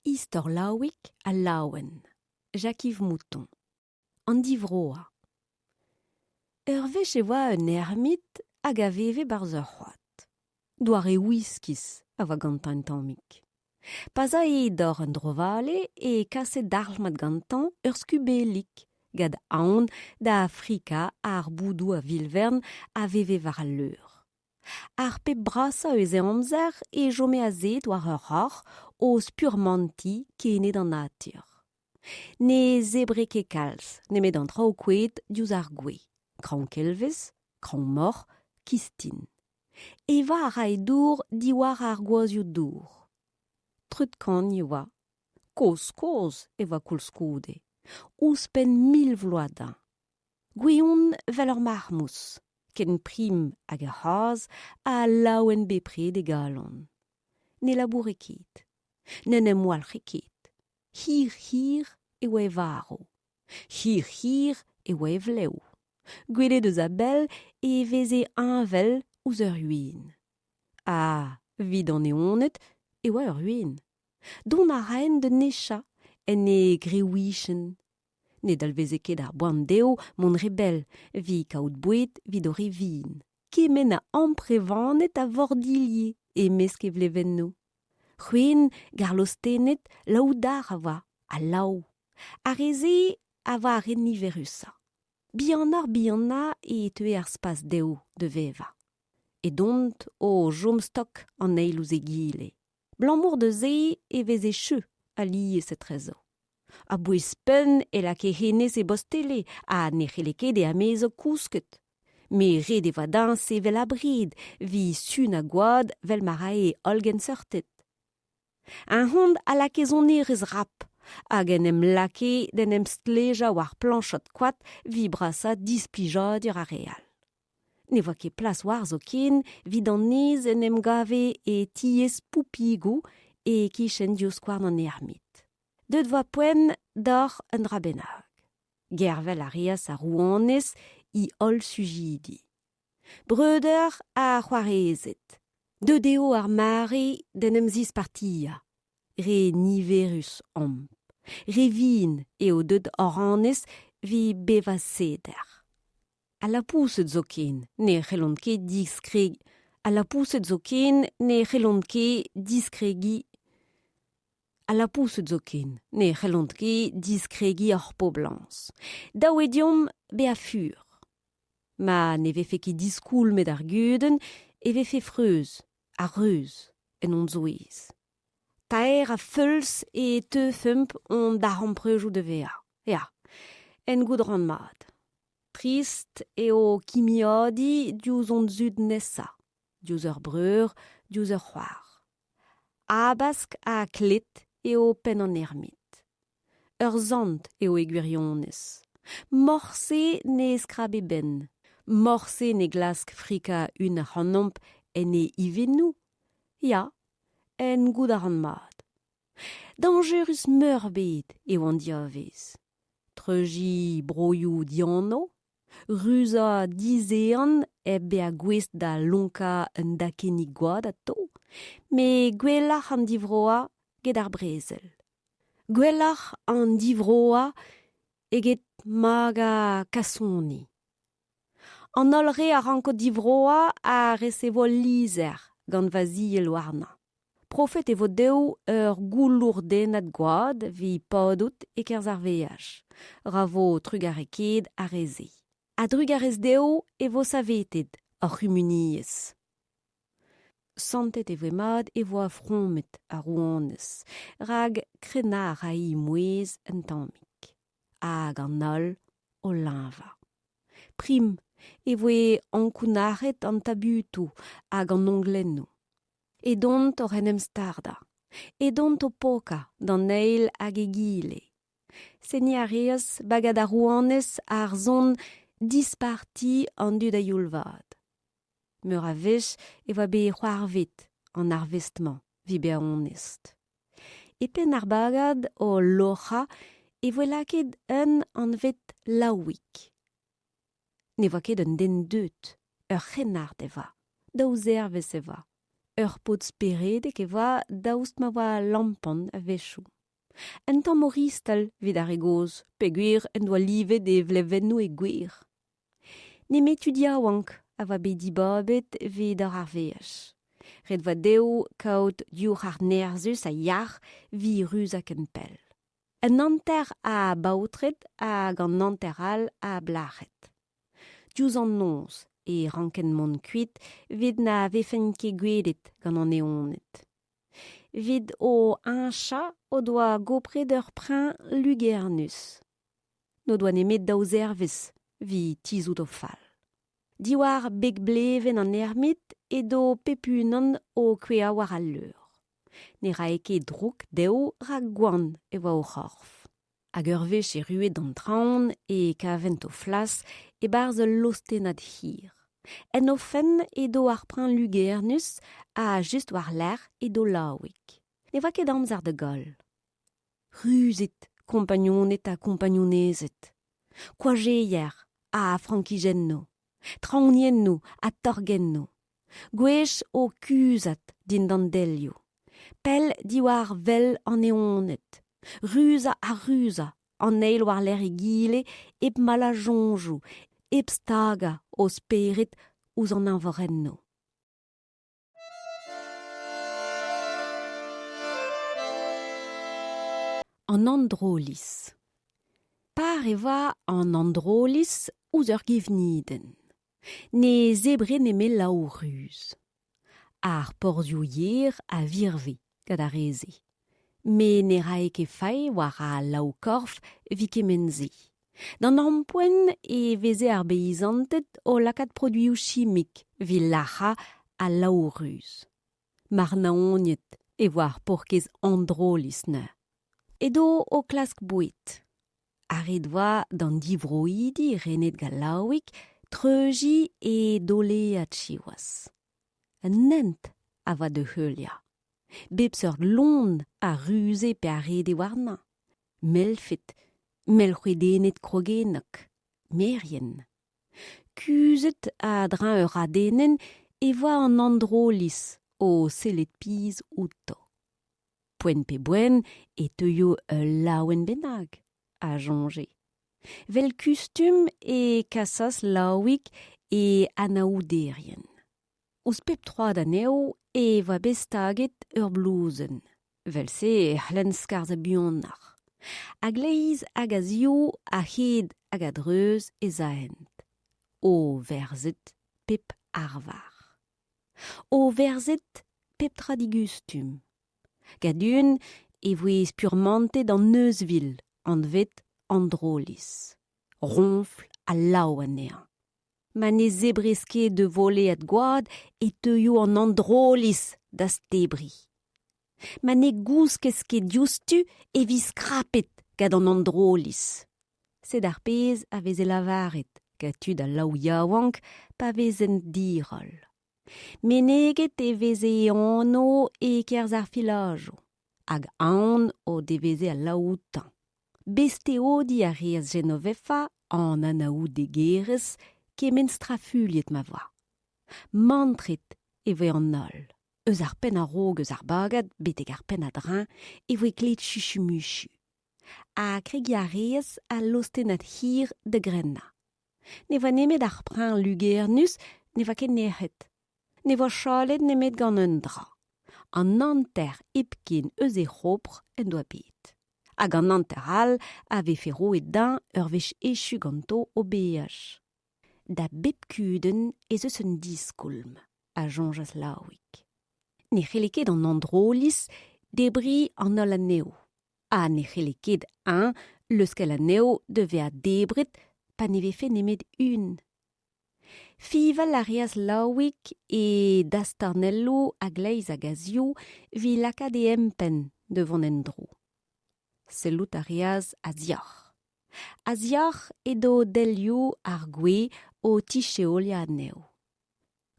Istor Laouik à Laouen, Jacques-Yves Mouton. An divroa. Vech voa un ermite hag a veve barz ur c'hoad. Douar e whiskis a va gantan tammik. Paza d'or un drovale e kaset darl mat gantan ur skubelik, gad aon da Afrika ar boudou a Vilvern a veve var al leur. Ar pep brasa eus e amzer e jome a zet war ur ar o spurmanti kenet an natur. Ne zebre ket kalz, nemet an trao kouet diouz ar gwe. Kraon kelvez, kraon mor, kistin. Eva a rae dour diwar ar gwazioù dour. Trut kan oa. Koz, eva koulskoude. Ouspen 1000 vloadan. Gweon vel ur marmous. Ken prim hag a c'haz a laouen bepre de galon. Ne labour ket. Ne nem walc'h ket. Hir e oa e varo. Hir e oa e vleo. Gwele deus a bell e veze anvel ouz ur uin. Vid an eonet e oa ur uin. Don a raen de necha en e grewichen. Ne dalveze ket ar boan deo mon rebel, vi kaout bouet vid o revin. Kemen a amprevanet a vordilye e mesk e vleven no. C'hwen garlostenet laoudar a va, a lao. A reze a va a reniverusa. Bianna e tue ar spas deo de veva. E dont o jomstok an eil ouz e gile. Blammour de ze e veze cheu a liye set rezo. A bouez pen e la ke henez e bostele a ne c'heleket e amezo kousket. Me red e vadin se vel abrid, vi sun a gwad vel marae olgen sortet. Un hond a la kezonerez rap, hag en em lake den em stleja war planchot kwad vi brasa displijadur a real. Ne voa ket plas war zo ken vid an nez en em gave e tiez poupigo e kichen dioskouarn an ermit. Deud voa poen d'or un drabenag. Gervel a reas a rouanez I ol sujidi. Breuder a c'hoarezet. Deudeo ar mare den em zis partia. Re niverus amp. Re vin eo deud oranez vi beva seder. A la pouset zo ken ne c'hellont ket diskreg. A la pouset zo ken ne c'hellont ket diskregi. A la pouset zo ken ne c'hellont ket diskregi ar po blans. Daou ediom be a fur. Ma ne vefe ket diskoul met ar guden e vefe freuz, a reuz, en on zoez. Taer a feuls e teufemp on da ramprejou de vea. Ya, en goudran mad. Trist eo kimiadi diouz on zud nessa. Diouz ur breur, diouz ur c'hoar. Abask a klet eo pen an ermit. Ur zant eo e gwirionez. Morse ne skrabe ben. Morse ne glask frika un ar c'hanomp en e ivenou. Ya, en goud ar an mad. Dangerus meurbet eo an diavez. Treuji broioù dianno, ruza dizean be a gwest da lonka un dakenig gwad ato, me gwellach an divroa get ar brezel. Gwellach an divroa eget maga kasoni. An olre a ranko divroa a resevo lizer gant vazi el warna. Profet evo deo ur goulourdenat gwad vi padout e kerz ar veaj. Ravo trugareked a reze. A drugarez deo evo saveted ar rumuniez. Santet evo emad evo a fromet a rouanez. Rag krena a rai mouez un tammik. Hag an ol o linva. Prim evo e ankounaret an tabutou hag an onglenno. E dont o renem starda. E dont o poka d'an eil hag e gile. Seni a reas bagad a rouanez ar zon disparti an dud a youlvad. Meur a vech evo be c'hoarvet an arvestman vi be a onest. E pen ar bagad o locha evo laket un an vet laouik. Ne voa ket un den deut, ur c'henard eva, daouz ervez eva, ur pod speredek eva daoust ma voa lampan a vechou. En tamoristal vid ar egoz, pe gwir en doa livet e vlevenno e gwir. Ne metudia wank a va bedi babet vid ar arveaz. Red va deo kaout diur ar nerzus a yar vi ruz ak en pel. En nanter a baotret hag an nanteral a blachet. Diouz an nons e ranken mon kuit vid na vefen ket gwelet gant an eonet. Vid o un chat o doa gopret ur prin lugernus. No doa nemet daou zervez vi tizout o fall. Diwar beg bleven an ermit edo pepunan o kwea war al leur. Ne raeke drouk deo rak gwan e oa o c'horf. Hag ur vech e ruet d'an traoñ e kavent o flas e barz lostenad hir. En ofen edo ar prin lugernus a just war l'air edo laouik. Ne va ket amzer de gol. Ruzit, kompagnonet a kompagnonezet. Kwajeier a frankigenno. Traonienno a torgenno. Gwech o kuzat din dan delio. Pel diwar vel an eonet. Ruza a ruza an eil war l'air e gile eb mala jonjou, eb staga o sperit ouz an invorenno. An androlis. Par eva an androlis ouz ur gevniden. Ne zebre neme lao ruz. Ar porzioù yer a virve gad a reze. Me ne rae fai war a lao korf vi kemenze. Dan ampoen e veze ar beizantet o lakat produioù chimik vi lacha a lao ruz. Mar naoniet e war porkez androlis ne. Edo o klask bouet. Aret oa dan divroidi renet gal laoik treuji e dole a tchiwas. Un nent a va de heulia. Bepseur lon a ruze pe a rede warna. Melfet, melchwedenet krogenak. Merien. Kuzet a drin ur adenen e voa an androlis o selet piz outo. Poen pe boen e teuio laouen benag a jonge. Vel kustum e kasas laoik e anaouderien. Ouz pep troad aneo e va bestaget ur blouzen. Vel se hlen skarz a buannar. A gleiz hag a zio a hed hag a dreuz e zahent. O verzet pep arvar. O verzet pep tradigustum. Gadun e voez purmante dan Neuzville an vet androlis. Ronfl a lao anea. Ma ne zebreske de volet gwad e teuio an androlis da stebri. Ma ne gouskeske diostu e vis krapet gad an androlis. Sed ar pez a veze lavaret, gatud a lao yaouank pa vezen dirol. Meneget e veze anno e kerz ar filajo, hag aon o deveze a laoutan. Besteodi a reaz Genovefa an anaou de gerez kemen strafuliet ma voa. Mantret e voe an nol. Eus ar pen a rog eus ar bagad beteg ar pen a drin e voe klet chuchumuchu. A kregi a reaz a lostenat hir de grenna. Ne va nemet ar prin lugernus ne va ket nec'het. Ne va chalet nemet gant un dra. An nanter epken eus e c'hopr en doa bet. Hag an nanteral a vefe roet din ur vech echu ganto o beaj. Da bep kuden ez eus un diskolm, a jonjas laoik. Ne c'heleket an androlis debri an ol aneo. A ne c'heleket leuskel aneo deve a debret pa ne vefe nemet un. Fival a reaz laoik e dastarnello a gleiz a gazio vi laka de empen devant en dro. Sellout a reaz a ziar. A ziar edo delio ar gwe o ticheolia aneo.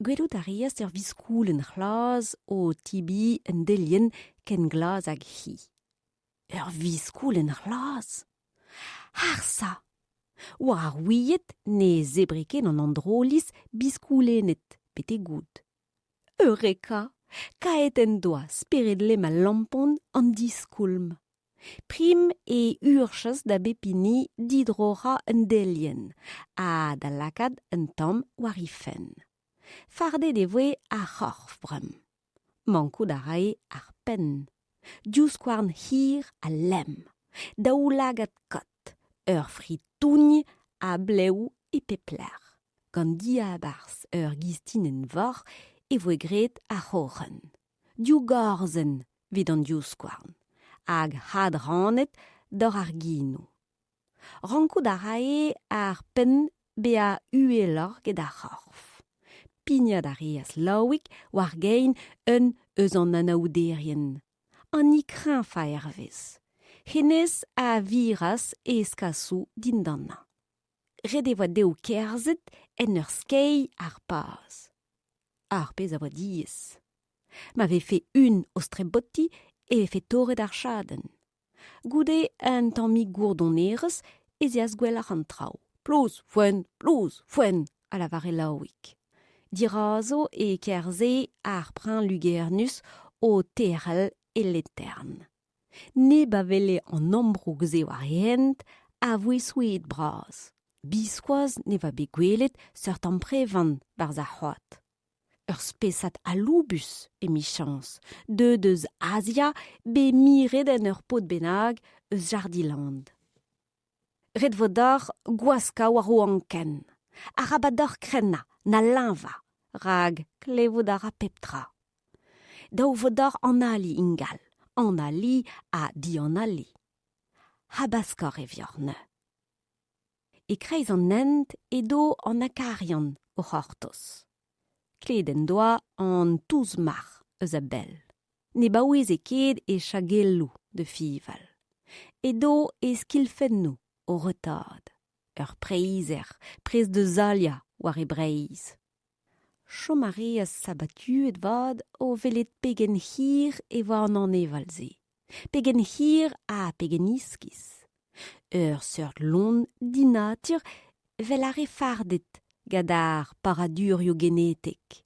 Gwelout a reaz ur viskoul en c'hlaz o tibi en delien ken glaz hag hi. Ur viskoul en c'hlaz? Harsa! War ar ouiet ne zebreken an androlis biskoulenet pete goud. Eureka! Kaet en doa spered lem a lampon an diskoulm. Prim e urches da bepini d'hydrora un delien, a da lakad un tom warifen. Farde de voe a chorf brem. Manko da rae ar pen. Diousquarn hir a lem. Daoulagat kot, ur fritougn a bleu e pepler. Gant dia a bars ur gistin en vor e voe gret a c'horen. Diou gorzen vid an diousquarn. Hag had ranet d'or ar gino. Ranko da rae ar pen be a uelor get a c'horf. Pignat a reas laoik war gein un eus an anaouderien. An ikrin fa ervez. Henez a viras e eskassou dindanna. Red e voa deo kerzet en ur skei ar paz. Ar pez a voa diez. Ma ve fe un o strebotti e fe torret ar chaden. Goude un tammig gourdonerez e zeas gwell ar an trao. Plouz, fwen, a la vare laoik. Dirazo e kerze ar prin lugernus o terel e letern. Ne ba vele an ambroug ze war hent a voe souet braz. Biskoaz ne va be gwelet seurt an prevan barz a c'hoat. Ur spesat a loubus e mi chans, deus Asia be miret en ur pot benag eus jardiland. Red vodor gwaska war o anken, a rabador krenna na linva, rag klevoud ar a peptra. Daou vodor an ali ingal, an ali a di an ali. Habaskor e viorne. E kreiz an ent edo an akarian o c'hortos. Kleden doa an touz mar eus a bell. Ne baouez e ket e chagellou de fival. Edo e skilfennou o retad. Ur preizer, prez de zalia war e breiz. Chomare a sabatu et vad o velet pegen hir e va an evalze. Pegen hir a pegen iskis. Ur seurt lon dinatur vel are fardet gadar paradurio genetik.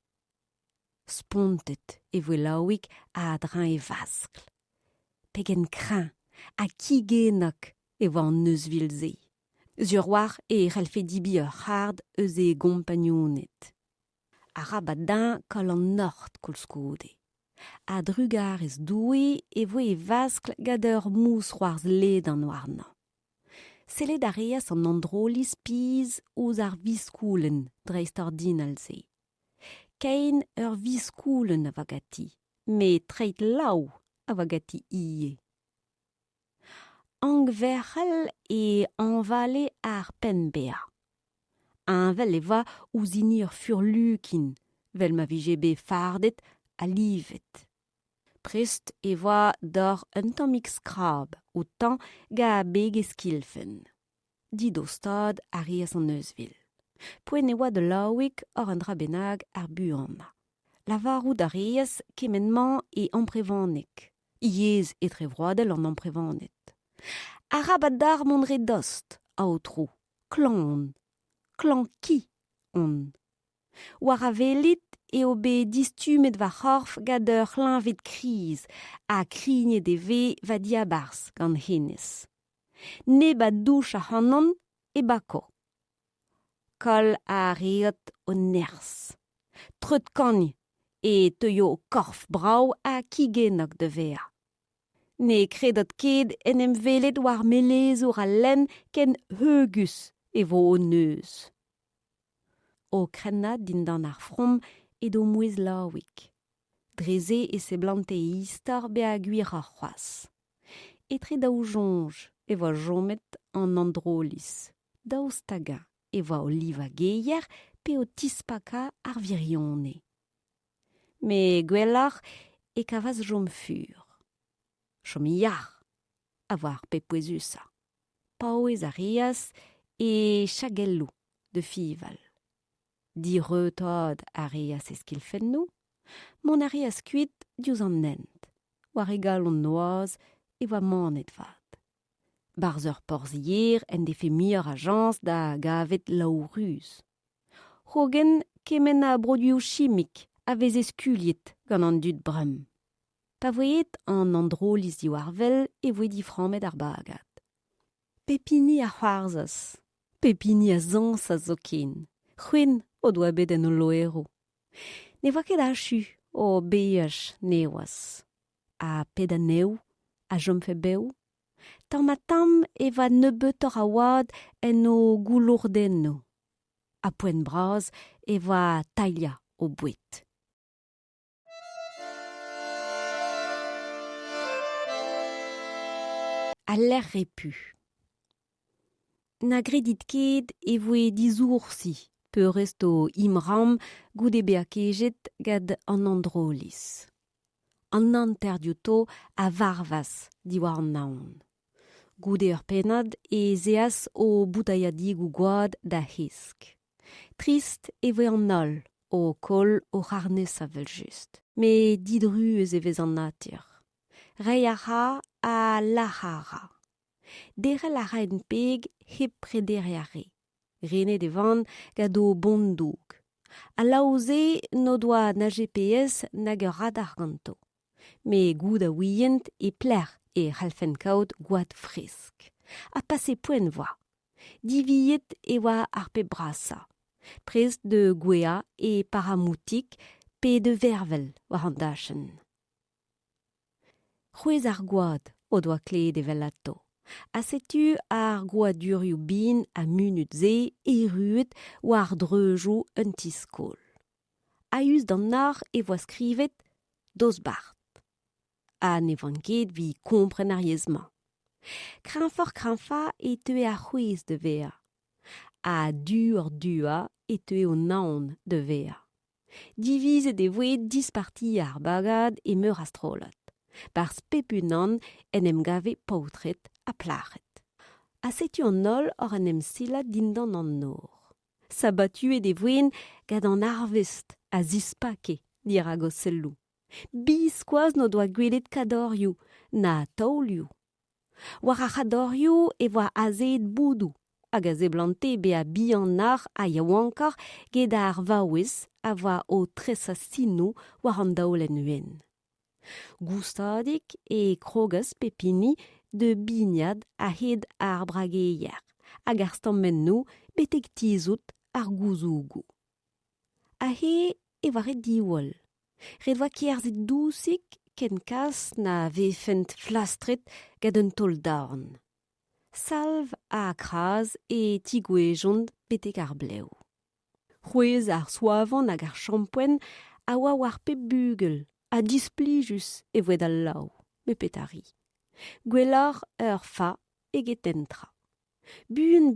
Spontet e voe laoik a drin e vaskl. Pegen krin a kigenak e voa an neus vilze. Zur war e c'hellfe dibi ur hard eus e gompagnionet. A rabadin kol an nord koulskoude. A drugar ez doue e voe e vaskl gad ur mous c'hoarz led an warnan. Sellet a reas an androlis piz ouz ar viskoulen dreist ar din alze. Kein ur viskoulen a vagati, me treit lau a vagati ie. Angverhel e anvale ar pen bea. Anvel e va ouzinir furlukin, vel ma vije be fardet a livet. Prest e voa d'or un tammig skrab, o tan ga beg e skilfen. Dido stad a reas an eusvil. Poen e oa de laoik or an dra benag ar buanna. Lavarou da reas kemenman e amprevanek. Iez e tre vroadel an amprevanet. A rabadar monre dost, a o tro. Klan ki on. War a velit e o be distumet va c'horf gad ur c'hlinvet kriz a krigne de ve va diabars gant henez. Ne ba douch a hanon e bako. Kol a reot o ners. Treut kany e teuio o korf brau a kigenok de vea. Ne kredot ket en em velet war melezour a len ken heugus e vo o neus. O krenat dindan ar from edo mouez laoik. Dreze e se blante e istor be a gwir ar c'hoaz. Etre daou jonj e voa jomet an androlis. Daou staga e voa oliva geier pe o tispaka ar virione. Me gwelloc'h e kavas jom fur. Chomiar a voar pe pouezusa. Paouez a reas e chagellou de fival. Direutad a reas e skilfennou, mon a reas kuit diouz an ent. War egal on noaz e voa manet vat. Barz ur porzier en defe mir a jans da gavet laouruz. Hogen kemen a brodioù chimik a vez eskuliet gant an dud brem. pa voet an androlis di warvel e voe di framet ar bagad. Pepini a c'hoarzas, pepini a zañsas zo ken, c'hwen o doa bet en o loero. Ne voa ket achu o beaj neoas. A ped a neu, a jomfe beu, tamm a tamm e va nebeut a oad en o goulourdenno. A poen braz e va tailla o bouet. A l'er repu. Na gredit ket e voe dizoursi, peurest o imram goude beakejet gad an androlis. An anterdioto a varvas diwar an naon. Goude ur penad e zeas o boutaiadigou gouad da hesk. Trist e voe an ol o kol o c'harnez a vel just. Me didruez e vez an natur. Rei a ra a lahara. Derel a ra en peg hep predere a re. Rene devan gad o bondoug. A laoze no doa na GPS nag ur radar ganto. Me goud a ouient e pler e c'halfen kaout gouad fresk. A passe poen voa. Diviet e oa ar pe brasa. Prest de gwea e paramoutik pe de vervel war an dachen. C'hwez ar gouad o doa kleet e velato. A setu ar gouadurioù bin a munut ze e ruet war dreujoù un tiskol. A us d'an ar e voa skrivet dos bart. A ne van ket vi kompren ar yezma. Kranfa e teue ar c'hwez de vea. A dua e teue o naon de vea. Divizet e voe disparti ar bagad e meur astrolat. Bars pepunan en em gave paotret a plachet. A setu an ol or en em silat dindan an nor. Sabatu e de voen gad an arvest a zispake, dir a gosellou. Biskoaz no doa gwelet kadorioù, na taolioù. War a chadorioù e voa azet boudou, hag a zeblante be a bihan nar a yaouankar ged ar vaouez a voa o tresasinou war an daolen uen. Goustadik e krogas pepini de bignad a hed ar brageier, hag ar stammennou betek tizout ar gouzougou. A he e vare diwall. Red voa kierzet dousik ken kas na vefent flastret gad un tol daorn. Salv a kraz e tigouejont betek ar bleu. C'hwez ar soavan hag ar champoen a oa war pe bugel, a displijus e voed al lau, me petari. Gwellor ur fa e getentra. Bun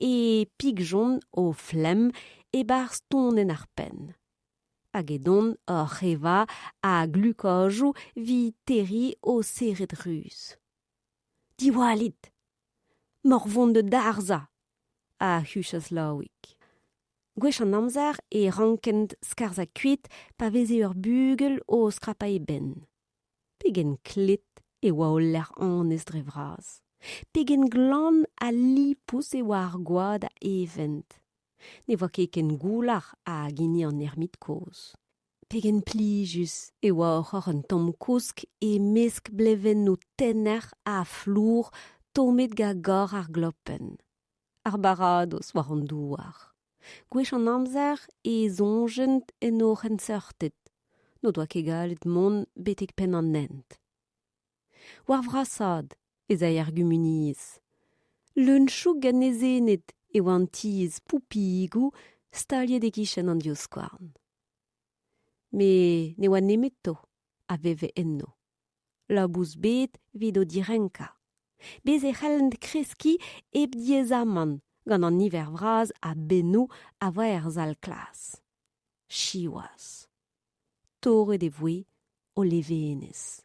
e pigjon o flem e bar stonen ar pen. Hag edon ur c'heva a glukojou vi teri o seret ruz. Diwalit! Morvon de darza! A huchas laoik. Gwech an amzer e rankent skarza kuit pa veze ur bugel o skrapa e ben. Pegen klet e oa o ler anez dre vraz. Pegen glan a lipous e oa ar gouad a event. Ne voa ket ken goular a gini an ermit koz. Pegen plijus e oa oc'hor un tamm kousk e mesk bleven no tenner a flour tomet ga gor ar glopen. Ar barados war an douar. Gwech an amzer e zongent en oc'h en seurtet. No doa ket galet mon betek pen an nent. War vrasad ez a argumuniez. Leunchou gant nezenet e oa an tiez poupigou staliet e kichen an dioskouarn. Me ne oa nemetto a veve enno. Labouz bet vid o direnka. Bez e c'hellent kreski eb diezaman gant an niver vraz a benno a voa er zal klas. Chioaz. Torret e voe o levenez.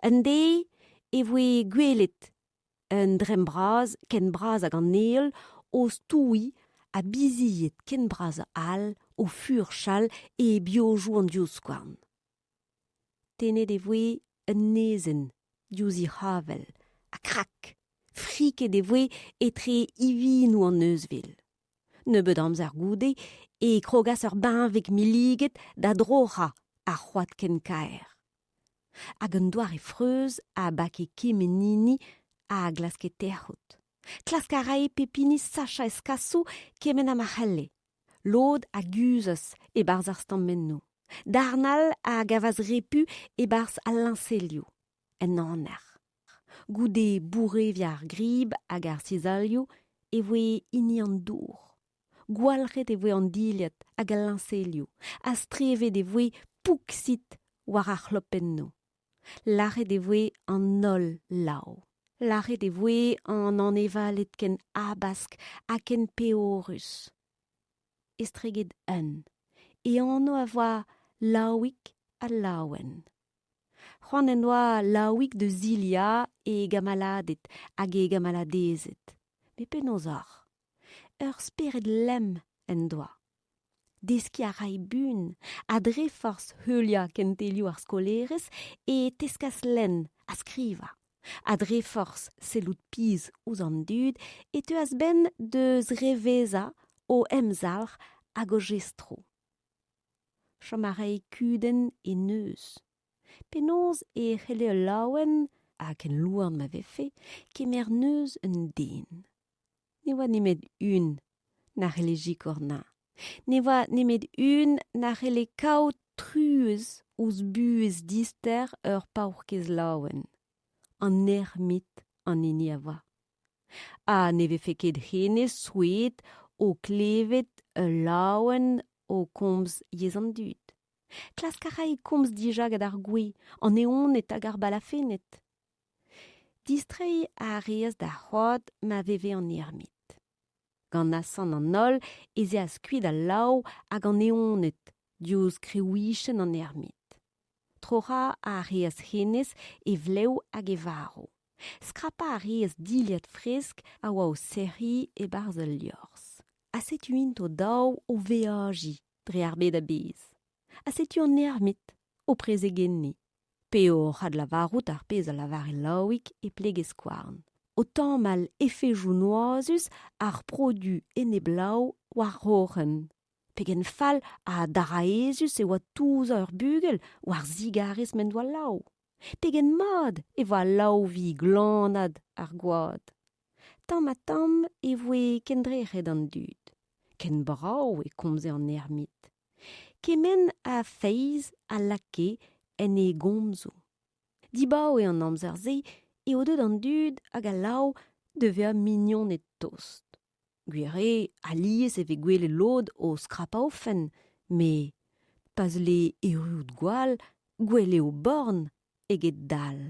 Un dei e voe gwelet. Un drem braz ken braz hag an neol o stoui a biziet ken braz al o fur chal e biojou an dioskouarn. Tenet e voe un nezen diozi havel, a krak, friket e voe etre ivinou an eusvil. Nebeut amzer goude e krogas ur banvek miliget da drocha a c'hoad ken kaer. hag un doare freuz a bake kemenini a glasketerhot. Klaskarae pepini sacha eskassou kemen a mahelle. Lod a guzes e barz ar stammenno. Darnal a gavaz repu e barz a linselio. En aner. Goude bourre viar grib hag ar cisalio e voe ini an dour. Gwalret e voe an diliet hag a linselio. A strevet e voe pouksit war ar chlopenno. Laret e voe an nol lau. Laret e voe an anevalet ken abask a ken peorus. Estreget un. E anno a voa laouik a laouen. C'hoant en oa laouik de zilia e gamaladet hag e gamaladezet. Me penaos ar. Ur speret lem en doa. Deski a rai bun, a dre force heulia kentelio ar skolerez e teskas len a skriva. A dre force selout piz ouz an dud e teuas ben deus reveza o emzalc'h hag o gestro. Chom a rai kuden e neus. Penaos e c'helle laouen, ha ken louarn ma vefe, kemer neus un den. Ne oa nemet un na c'helle jikorna. Ne oa nemet un na c'helle kaout truez ouz buez dister ur paourkez laouen. An ermit an eni a voa. Ha ne vefe ket henez souet o klevet laouen o komz yez an dud. Klaskara e komz dija gad ar gwe, an eonet hag ar balafenet. Distrei a reas da c'hoad ma veve an ermit. Gant nasan an ol, eze a skuit a lau hag an eonet, diouz krewischen an ermit. Trora a reas henez e vleu hag e varo. Skrapa a reas diliet fresk a oa o seri e barz ul liorzh. A setu int o daou o veaji dre ar bed a bez. A setu an ermit o preze genni. Pe o c'had lavarout ar pez a lavar e laouik e pleg e skouarn. O tammmal efejou noazus ar produ ene blau war rochen. Pegen fall a daraezus e oa touza ur bugel war zigarez men doa lau. Pegen mad e voa lau vi glanad ar gwad. Tamm a tamm e voe kendrec'het an dud. Ken brau e komze an ermit. Kemen a feiz a lake en e gomzo. Dibao e an amzer ze e o deud an dud hag a lau devea mignon et tost. Gwere a liez e ve gwele lod o skrapaofen, me pas le erut gwal gwele o born eget dal.